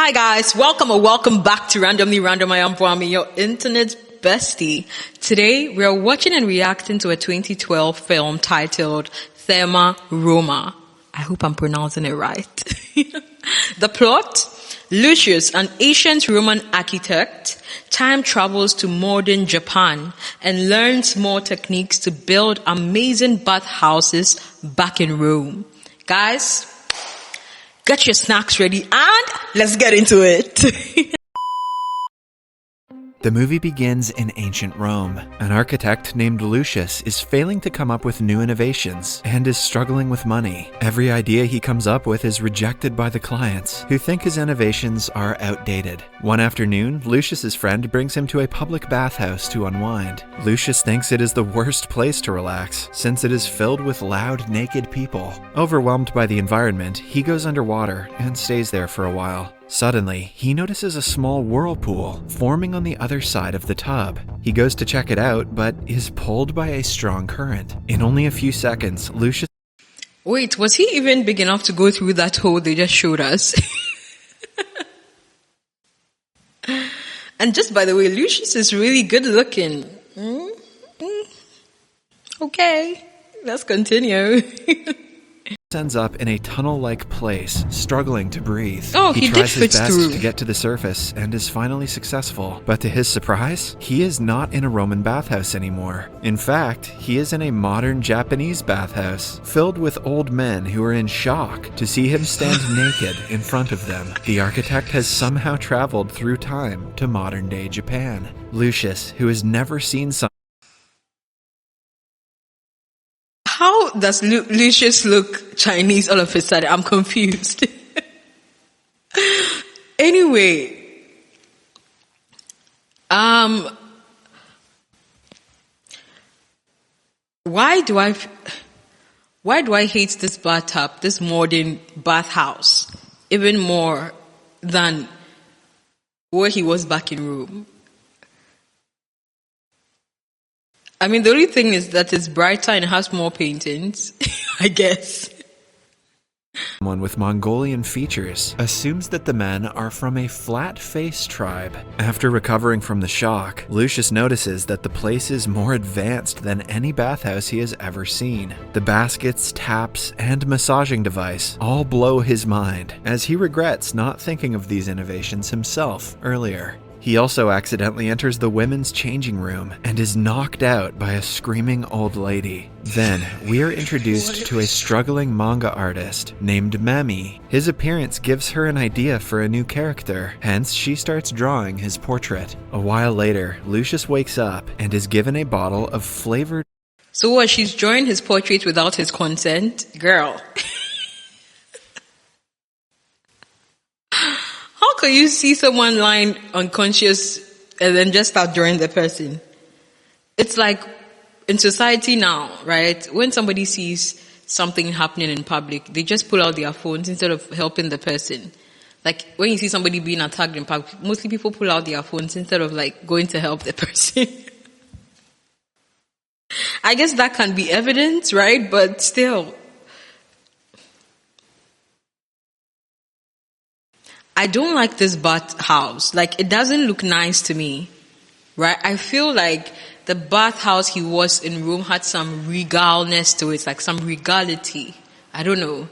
Hi guys, welcome or welcome back to Randomly Random. I am Brahmi, your internet bestie. Today we are watching and reacting to a 2012 film titled Thermae Romae. I hope I'm pronouncing it right. The plot: Lucius, an ancient Roman architect, time travels to modern Japan and learns more techniques to build amazing bathhouses back in Rome. Guys, get your snacks ready and let's get into it. The movie begins in ancient Rome. An architect named Lucius is failing to come up with new innovations and is struggling with money. Every idea he comes up with is rejected by the clients, who think his innovations are outdated. One afternoon, Lucius's friend brings him to a public bathhouse to unwind. Lucius thinks it is the worst place to relax, since it is filled with loud, naked people. Overwhelmed by the environment, he goes underwater and stays there for a while. Suddenly, he notices a small whirlpool forming on the other side of the tub. He goes to check it out, but is pulled by a strong current. In only a few seconds, Lucius... Wait, was he even big enough to go through that hole they just showed us? And just by the way, Lucius is really good looking. Okay, let's continue. ends up in a tunnel-like place, struggling to breathe. Oh, he he tries did his fit best through. to get to the surface and is finally successful. But to his surprise, he is not in a Roman bathhouse anymore. In fact, he is in a modern Japanese bathhouse, filled with old men who are in shock to see him stand naked in front of them. The architect has somehow traveled through time to modern-day Japan. Lucius, who has never seen something... How does Lucius look Chinese all of a sudden? I'm confused. Anyway, why do I hate this bathtub, this modern bathhouse, even more than where he was back in Rome? I mean, the only thing is that it's brighter and has more paintings, I guess. Someone with Mongolian features assumes that the men are from a flat-faced tribe. After recovering from the shock, Lucius notices that the place is more advanced than any bathhouse he has ever seen. The baskets, taps, and massaging device all blow his mind, as he regrets not thinking of these innovations himself earlier. He also accidentally enters the women's changing room and is knocked out by a screaming old lady. Then, we are introduced to a struggling manga artist named Mami. His appearance gives her an idea for a new character, hence she starts drawing his portrait. A while later, Lucius wakes up and is given a bottle of flavored... So what, she's drawing his portrait without his consent? Girl. How can you see someone lying unconscious and then just start drawing the person? It's like in society now, right? When somebody sees something happening in public, they just pull out their phones instead of helping the person. Like when you see somebody being attacked in public, mostly people pull out their phones instead of like going to help the person. I guess that can be evidence, right? But still. I don't like this bathhouse. Like, it doesn't look nice to me, right? I feel like the bathhouse he was in Rome had some regalness to it, like some regality. I don't know.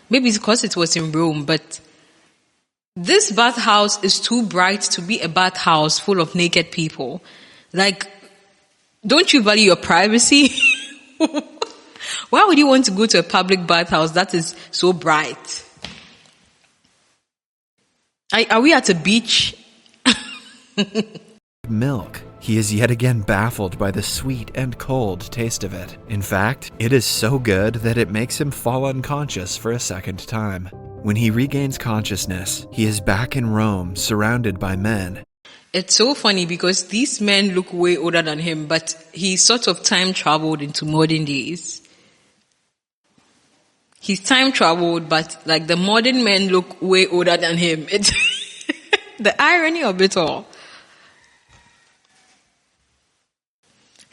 Maybe it's because it was in Rome, but this bathhouse is too bright to be a bathhouse full of naked people. Like, don't you value your privacy? Why would you want to go to a public bathhouse that is so bright? Are we at a beach? milk. He is yet again baffled by the sweet and cold taste of it. In fact, it is so good that it makes him fall unconscious for a second time. When he regains consciousness, he is back in Rome, surrounded by men. It's so funny because these men look way older than him, but he sort of time traveled into modern days. He's time traveled, but like the modern men look way older than him. It's the irony of it all.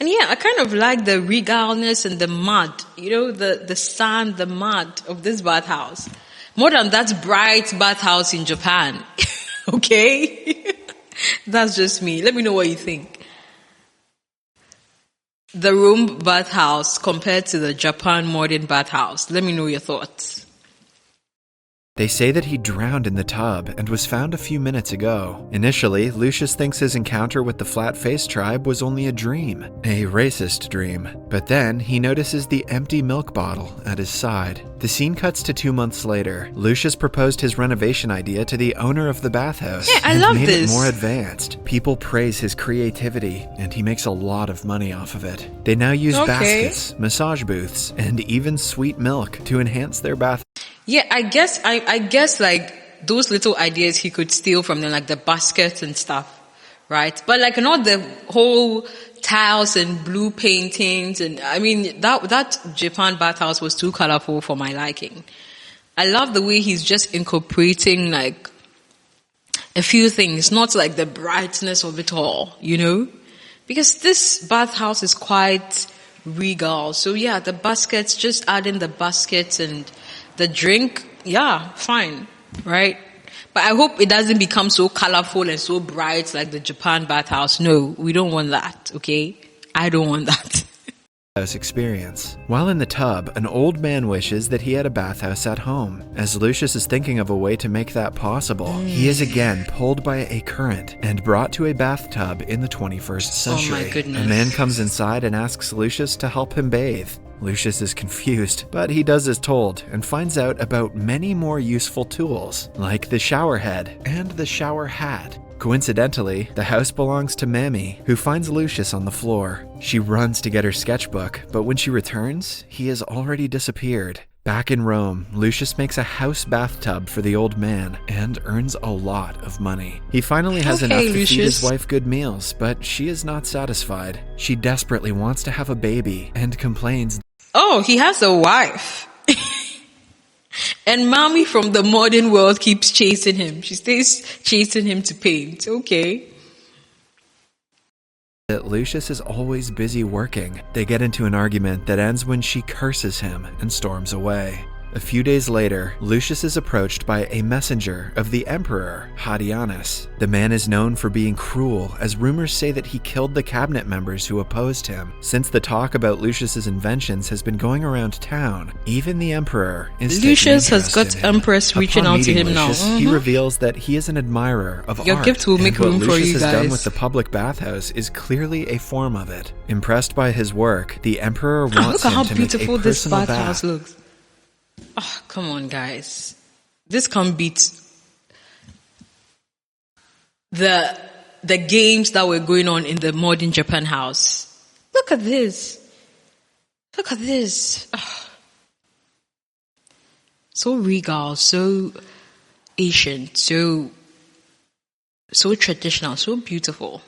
And yeah, I kind of like the regalness and the mud, the sand, the mud of this bathhouse. More than that bright bathhouse in Japan. Okay? That's just me. Let me know what you think. The Rome bathhouse compared to the Japan modern bathhouse. Let me know your thoughts. They say that he drowned in the tub and was found a few minutes ago. Initially, Lucius thinks his encounter with the flat-faced tribe was only a dream, a racist dream. But then, he notices the empty milk bottle at his side. The scene cuts to 2 months later. Lucius proposed his renovation idea to the owner of the bathhouse. Yeah, I and love made this. it more advanced. People praise his creativity, and he makes a lot of money off of it. They now use baskets, massage booths, and even sweet milk to enhance their bath. Yeah, I guess like those little ideas he could steal from them, like the baskets and stuff, right? But like not the whole tiles and blue paintings, and I mean that Japan bathhouse was too colorful for my liking. I love the way he's just incorporating like a few things, not like the brightness of it all, you know? Because this bathhouse is quite regal. So yeah, the baskets, just add in the baskets and the drink, yeah, fine, right? But I hope it doesn't become so colorful and so bright like the Japan bathhouse. No, we don't want that, okay? I don't want that. Experience. While in the tub, an old man wishes that he had a bathhouse at home. As Lucius is thinking of a way to make that possible, he is again pulled by a current and brought to a bathtub in the 21st century. Oh my goodness. A man comes inside and asks Lucius to help him bathe. Lucius is confused, but he does as told and finds out about many more useful tools, like the shower head and the shower hat. Coincidentally, the house belongs to Mammy, who finds Lucius on the floor. She runs to get her sketchbook, but when she returns, he has already disappeared. Back in Rome, Lucius makes a house bathtub for the old man and earns a lot of money. He finally has enough to feed his wife good meals, but she is not satisfied. She desperately wants to have a baby and complains. Oh, he has a wife. And mommy from the modern world keeps chasing him. She stays chasing him to paint. Okay. That Lucius is always busy working. They get into an argument that ends when she curses him and storms away. A few days later, Lucius is approached by a messenger of the emperor, Hadrianus. The man is known for being cruel, as rumors say that he killed the cabinet members who opposed him. Since the talk about Lucius's inventions has been going around town, even the emperor is Lucius has got empress reaching out to him Lucius, now. He reveals that he is an admirer of Your art. gift will make room for you Lucius has done guys. with the public bathhouse is clearly a form of it. Impressed by his work, the emperor wants Look at him how to beautiful make a this personal bathhouse bath. looks. Oh, come on, guys. This can't beat the games that were going on in the modern Japan house. Look at this. Look at this. Oh. So regal, so ancient, so traditional, so beautiful.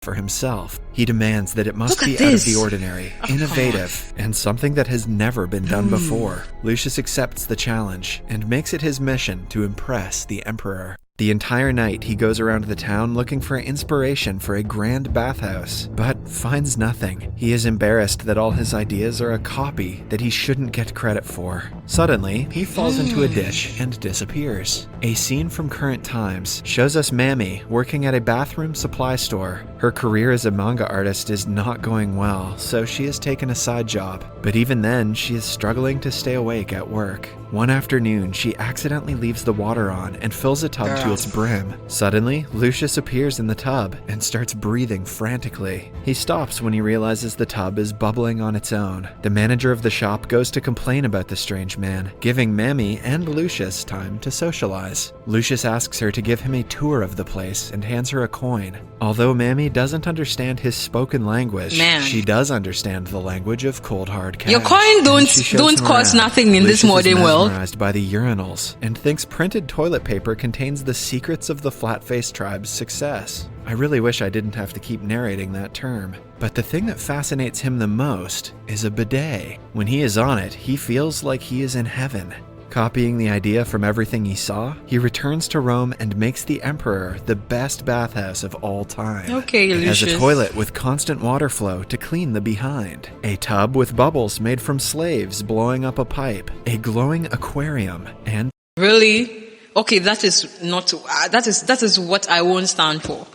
For himself, he demands that it must Look be at out of this. the ordinary, innovative, and something that has never been done before. Lucius accepts the challenge and makes it his mission to impress the emperor. The entire night, he goes around the town looking for inspiration for a grand bathhouse, but finds nothing. He is embarrassed that all his ideas are a copy that he shouldn't get credit for. Suddenly, he falls into a ditch and disappears. A scene from current times shows us Mammy working at a bathroom supply store. Her career as a manga artist is not going well, so she has taken a side job. But even then, she is struggling to stay awake at work. One afternoon, she accidentally leaves the water on and fills a tub to its brim. Suddenly, Lucius appears in the tub and starts breathing frantically. He stops when he realizes the tub is bubbling on its own. The manager of the shop goes to complain about the strange man, giving Mammy and Lucius time to socialize. Lucius asks her to give him a tour of the place and hands her a coin. Although Mammy doesn't understand his spoken language, she does understand the language of cold hard cash. Your coin don't cost nothing in this modern world. Mesmerized by the urinals and thinks printed toilet paper contains the secrets of the flat-faced tribe's success. I really wish I didn't have to keep narrating that term. But the thing that fascinates him the most is a bidet. When he is on it, he feels like he is in heaven. Copying the idea from everything he saw, he returns to Rome and makes the emperor the best bathhouse of all time. Okay, It has a Lucius. toilet with constant water flow to clean the behind, a tub with bubbles made from slaves blowing up a pipe, a glowing aquarium, and Really? Okay, that is not, that is what I won't stand for.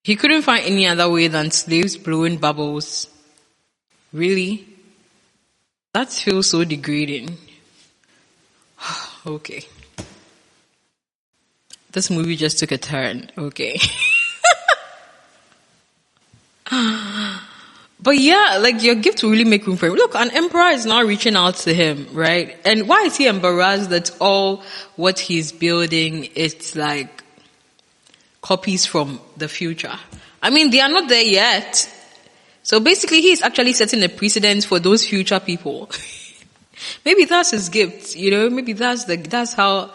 He couldn't find any other way than slaves blowing bubbles. Really? That feels so degrading. Okay. This movie just took a turn. Okay. But yeah, like your gift will really make room for him. Look, an emperor is now reaching out to him, right? And why is he embarrassed that all what he's building is like copies from the future? I mean, they are not there yet. So basically, he's actually setting a precedent for those future people. Maybe that's his gift, you know? Maybe that's how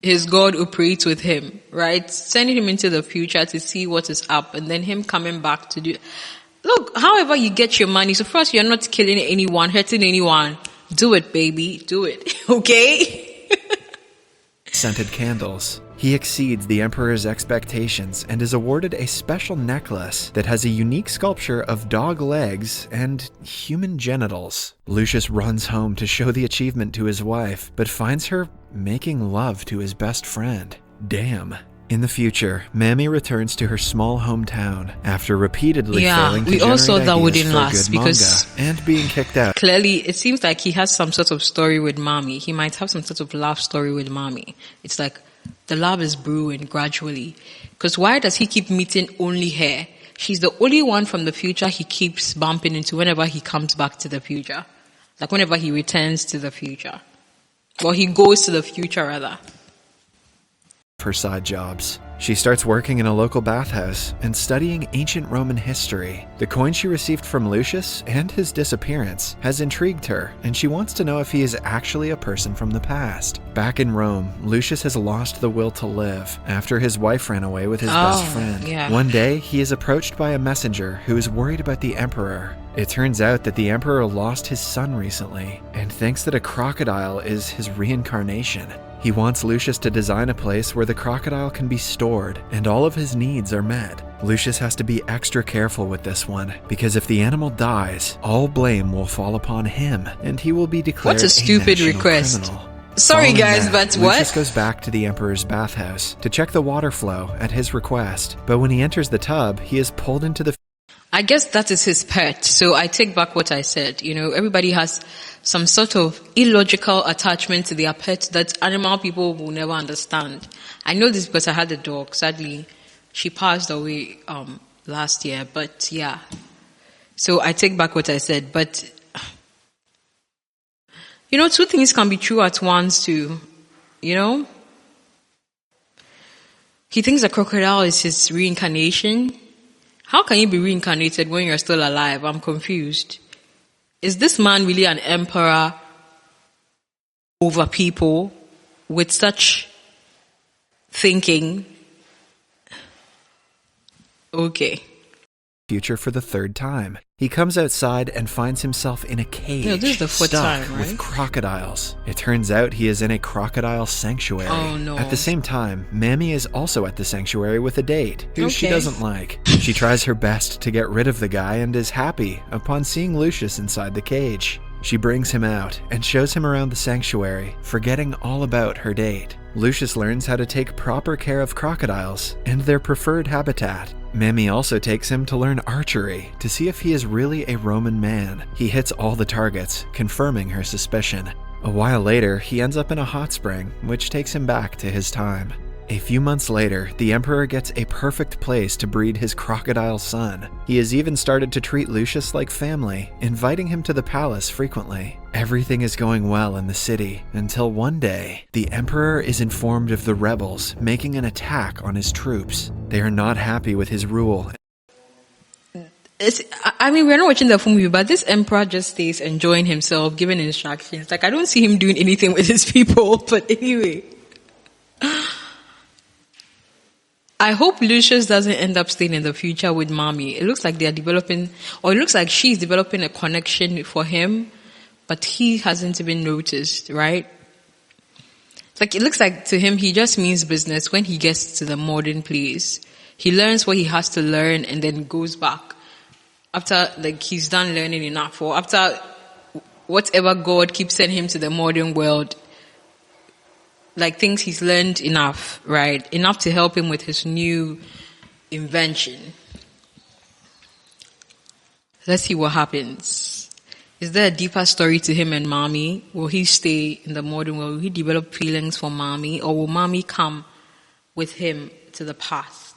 his God operates with him, right? Sending him into the future to see what is up, and then him coming back to do. Look, however you get your money, so first you're not killing anyone, hurting anyone. Do it, baby. Do it. Okay? Scented candles. He exceeds the Emperor's expectations and is awarded a special necklace that has a unique sculpture of dog legs and human genitals. Lucius runs home to show the achievement to his wife, but finds her making love to his best friend. Damn. In the future, Mammy returns to her small hometown after repeatedly failing to we generate also that ideas wouldn't for last good because manga and being kicked out. Clearly, it seems like he has some sort of story with Mommy. He might have some sort of love story with Mommy. It's like the love is brewing gradually. Because why does he keep meeting only her? She's the only one from the future he keeps bumping into whenever he comes back to the future. Like whenever he returns to the future. Or he goes to the future rather. Her side jobs. She starts working in a local bathhouse and studying ancient Roman history. The coin she received from Lucius and his disappearance has intrigued her, and she wants to know if he is actually a person from the past. Back in Rome, Lucius has lost the will to live after his wife ran away with his best friend. Yeah. One day, he is approached by a messenger who is worried about the emperor. It turns out that the emperor lost his son recently and thinks that a crocodile is his reincarnation. He wants Lucius to design a place where the crocodile can be stored and all of his needs are met. Lucius has to be extra careful with this one because if the animal dies, all blame will fall upon him and he will be declared What's a stupid national request? criminal. Sorry Following guys, that, but Lucius what? goes back to the emperor's bathhouse to check the water flow at his request, but when he enters the tub, he is pulled into the I guess that is his pet. So I take back what I said. You know, everybody has some sort of illogical attachment to their pet that animal people will never understand. I know this because I had a dog. Sadly, she passed away last year. But yeah. So I take back what I said. But, you know, two things can be true at once too. You know? He thinks a crocodile is his reincarnation. How can you be reincarnated when you're still alive? I'm confused. Is this man really an emperor over people with such thinking? Okay. future for the third time. He comes outside and finds himself in a cage, No, this is the fourth stuck time, right? with crocodiles. It turns out he is in a crocodile sanctuary. Oh, no. At the same time, Mammy is also at the sanctuary with a date, who she Okay. doesn't like. She tries her best to get rid of the guy and is happy upon seeing Lucius inside the cage. She brings him out and shows him around the sanctuary, forgetting all about her date. Lucius learns how to take proper care of crocodiles and their preferred habitat. Mammy also takes him to learn archery to see if he is really a Roman man. He hits all the targets, confirming her suspicion. A while later, he ends up in a hot spring, which takes him back to his time. A few months later, the Emperor gets a perfect place to breed his crocodile son. He has even started to treat Lucius like family, inviting him to the palace frequently. Everything is going well in the city, until one day, the Emperor is informed of the rebels making an attack on his troops. They are not happy with his rule. We're not watching the full movie, but this emperor just stays enjoying himself, giving instructions. Like, I don't see him doing anything with his people, but anyway. I hope Lucius doesn't end up staying in the future with Mommy. It looks like they're developing, or it looks like she's developing a connection for him, but he hasn't even noticed, right? Like, it looks like to him, he just means business when he gets to the modern place. He learns what he has to learn and then goes back. After, like, he's done learning enough, or after whatever God keeps sending him to the modern world, like things he's learned enough, right? Enough to help him with his new invention. Let's see what happens. Is there a deeper story to him and Mommy? Will he stay in the modern world? Will he develop feelings for Mommy? Or will Mommy come with him to the past?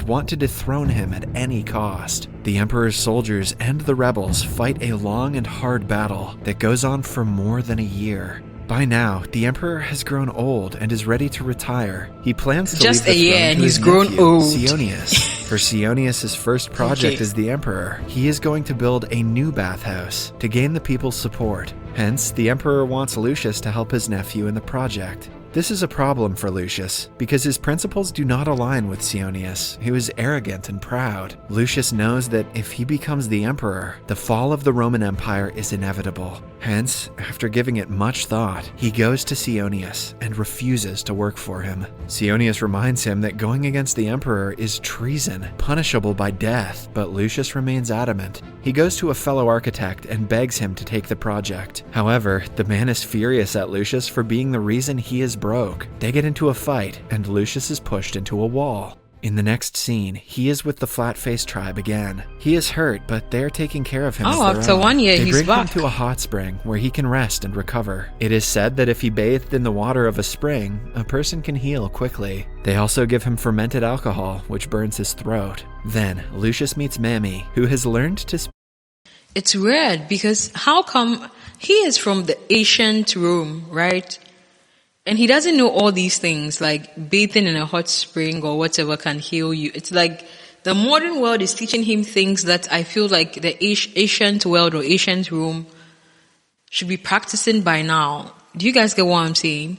Want to dethrone him at any cost. The Emperor's soldiers and the rebels fight a long and hard battle that goes on for more than a year. By now, the Emperor has grown old and is ready to retire. He plans to just leave the a year throne and to he's his grown nephew, old. Sionius. For Sionius' first project as the Emperor, he is going to build a new bathhouse to gain the people's support. Hence, the Emperor wants Lucius to help his nephew in the project. This is a problem for Lucius, because his principles do not align with Sionius, who is arrogant and proud. Lucius knows that if he becomes the emperor, the fall of the Roman Empire is inevitable. Hence, after giving it much thought, he goes to Sionius and refuses to work for him. Sionius reminds him that going against the emperor is treason, punishable by death, but Lucius remains adamant. He goes to a fellow architect and begs him to take the project. However, the man is furious at Lucius for being the reason he is broke. They get into a fight, and Lucius is pushed into a wall. In the next scene, he is with the flat-faced tribe again. He is hurt, but they're taking care of him as their after own. 1 year, they he's bring back. him to a hot spring where he can rest and recover. It is said that if he bathed in the water of a spring, a person can heal quickly. They also give him fermented alcohol, which burns his throat. Then, Lucius meets Mammy, who has learned to speak. It's weird because how come he is from the ancient Rome, right? And he doesn't know all these things, like bathing in a hot spring or whatever can heal you. It's like the modern world is teaching him things that I feel like the ancient world or ancient Rome should be practicing by now. Do you guys get what I'm saying?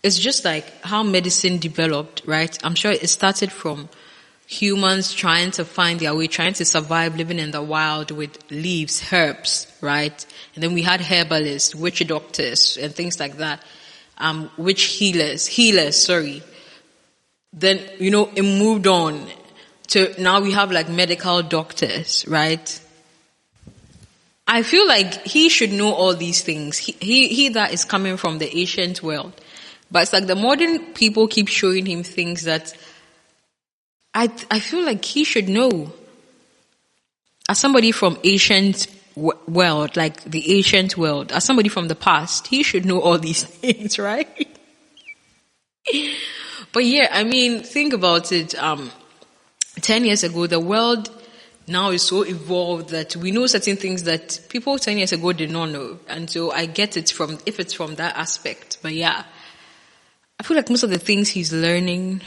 It's just like how medicine developed, right? I'm sure it started from humans trying to find their way, trying to survive living in the wild with leaves, herbs, right? And then we had herbalists, witch doctors, and things like that. Witch healers, sorry. Then, it moved on to now we have like medical doctors, right? I feel like he should know all these things. He that is coming from the ancient world. But it's like the modern people keep showing him things that I feel like he should know. As somebody from ancient world, like the ancient world, as somebody from the past, he should know all these things, right? But yeah, I mean, think about it. 10 years ago, the world now is so evolved that we know certain things that people 10 years ago did not know. And so I get it if it's from that aspect. But yeah, I feel like most of the things he's learning,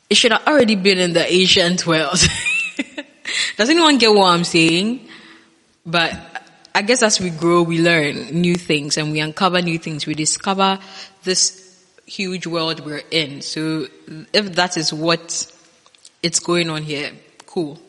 it should have already been in the ancient world. Does anyone get what I'm saying? But I guess as we grow, we learn new things and we uncover new things. We discover this huge world we're in. So if that is what it's going on here, cool.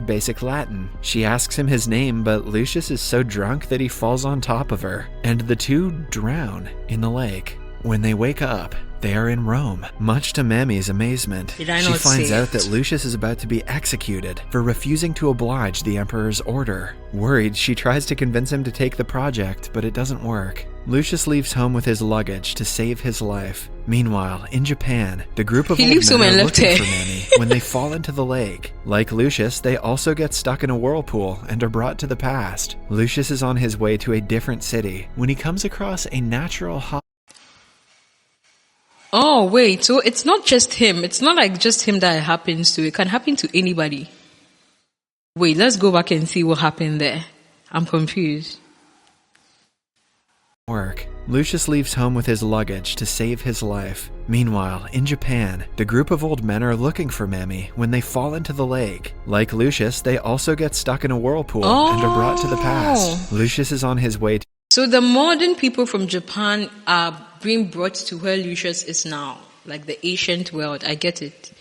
Basic Latin. She asks him his name, but Lucius is so drunk that he falls on top of her, and the two drown in the lake. When they wake up, they are in Rome. Much to Mammy's amazement, she finds out that Lucius is about to be executed for refusing to oblige the emperor's order. Worried, she tries to convince him to take the project, but it doesn't work. Lucius leaves home with his luggage to save his life. Meanwhile, in Japan, the group of old men are looking for Mammy when they fall into the lake. Like Lucius, they also get stuck in a whirlpool and are brought to the past. Lucius is on his way to a different city when he comes across a natural hot. Oh, wait, so it's not just him. It's not like just him that it happens to. It can happen to anybody. Wait, let's go back and see what happened there. I'm confused. Work. Lucius leaves home with his luggage to save his life. Meanwhile, in Japan, the group of old men are looking for Mammy when they fall into the lake. Like Lucius, they also get stuck in a whirlpool and are brought to the past. Lucius is on his way to. So the modern people from Japan are being brought to where Lucius is now, like the ancient world. I get it.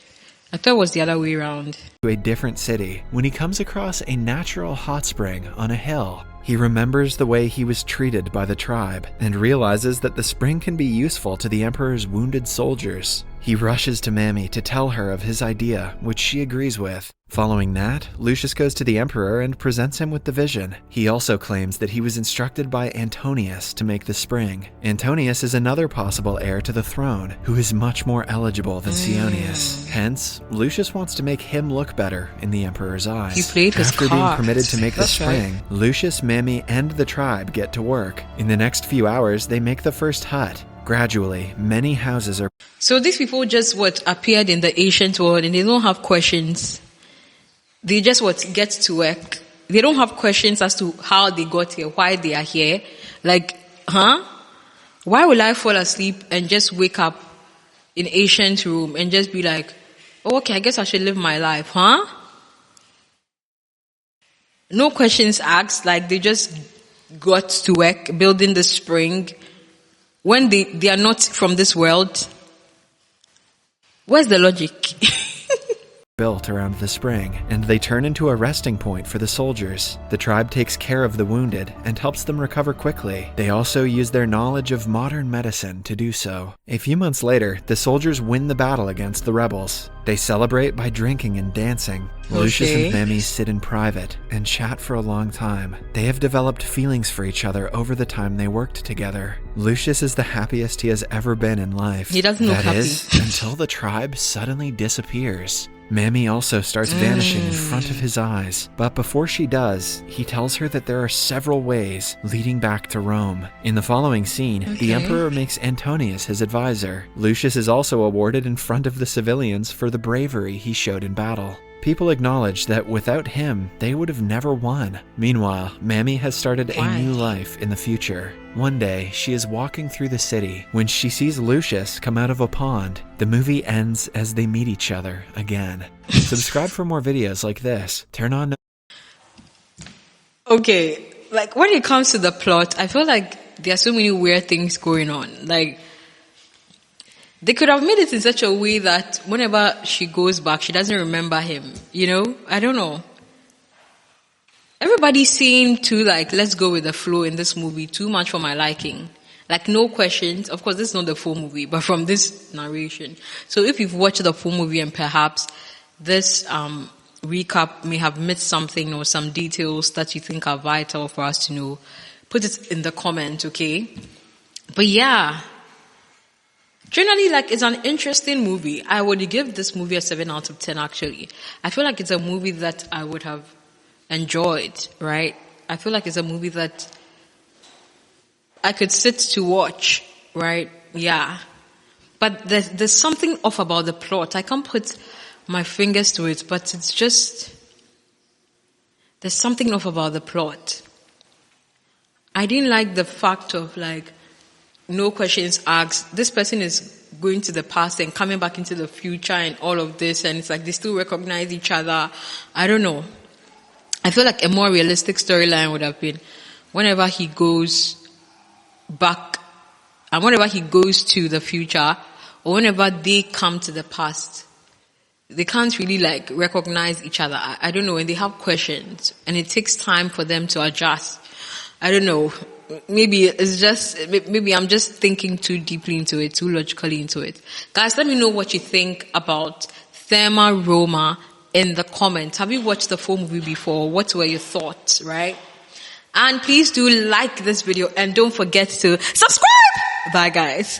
I thought it was the other way around. To a different city when he comes across a natural hot spring on a hill. He remembers the way he was treated by the tribe and realizes that the spring can be useful to the emperor's wounded soldiers. He rushes to Mammy to tell her of his idea, which she agrees with. Following that, Lucius goes to the emperor and presents him with the vision. He also claims that he was instructed by Antonius to make the spring. Antonius is another possible heir to the throne, who is much more eligible than Sionius. Hence, Lucius wants to make him look better in the emperor's eyes. He played his After cards. being permitted to make the That's spring, right. Lucius, Mammy, and the tribe get to work. In the next few hours, they make the first hut. Gradually, many houses are... So these people just appeared in the ancient world and they don't have questions. They just get to work. They don't have questions as to how they got here, why they are here. Like, why will I fall asleep and just wake up in ancient Rome and just be like, oh, okay, I guess I should live my life, No questions asked, like they just got to work building the spring when they are not from this world. Where's the logic? built around the spring, and they turn into a resting point for the soldiers. The tribe takes care of the wounded and helps them recover quickly. They also use their knowledge of modern medicine to do so. A few months later, the soldiers win the battle against the rebels. They celebrate by drinking and dancing. Lucius and Mammy sit in private and chat for a long time. They have developed feelings for each other over the time they worked together. Lucius is the happiest he has ever been in life. He doesn't look happy. That is, until the tribe suddenly disappears. Mammy also starts vanishing in front of his eyes, but before she does, he tells her that there are several ways leading back to Rome. In the following scene, the emperor makes Antonius his advisor. Lucius is also awarded in front of the civilians for the bravery he showed in battle. People acknowledge that without him, they would have never won. Meanwhile, Mammy has started a new life in the future. One day, she is walking through the city when she sees Lucius come out of a pond. The movie ends as they meet each other again. Subscribe for more videos like this. Turn on... Okay, like when it comes to the plot, I feel like there are so many weird things going on. Like, they could have made it in such a way that whenever she goes back, she doesn't remember him, you know? I don't know. Everybody seemed to, like, let's go with the flow in this movie, too much for my liking. Like, no questions. Of course, this is not the full movie, but from this narration. So if you've watched the full movie and perhaps this recap may have missed something or some details that you think are vital for us to know, put it in the comment, okay? But yeah... Generally, like, it's an interesting movie. I would give this movie a 7 out of 10, actually. I feel like it's a movie that I would have enjoyed, right? I feel like it's a movie that I could sit to watch, right? Yeah. But there's something off about the plot. I can't put my fingers to it, but it's just... There's something off about the plot. I didn't like the fact of, like, no questions asked. This person is going to the past and coming back into the future and all of this, and it's like they still recognize each other. I don't know. I feel like a more realistic storyline would have been whenever he goes back and whenever he goes to the future or whenever they come to the past, they can't really like recognize each other. I don't know, and they have questions and it takes time for them to adjust. I don't know. Maybe I'm just thinking too deeply into it, too logically into it. Guys, let me know what you think about Thermae Romae in the comments. Have you watched the full movie before? What were your thoughts, right? And please do like this video and don't forget to subscribe. Bye, guys.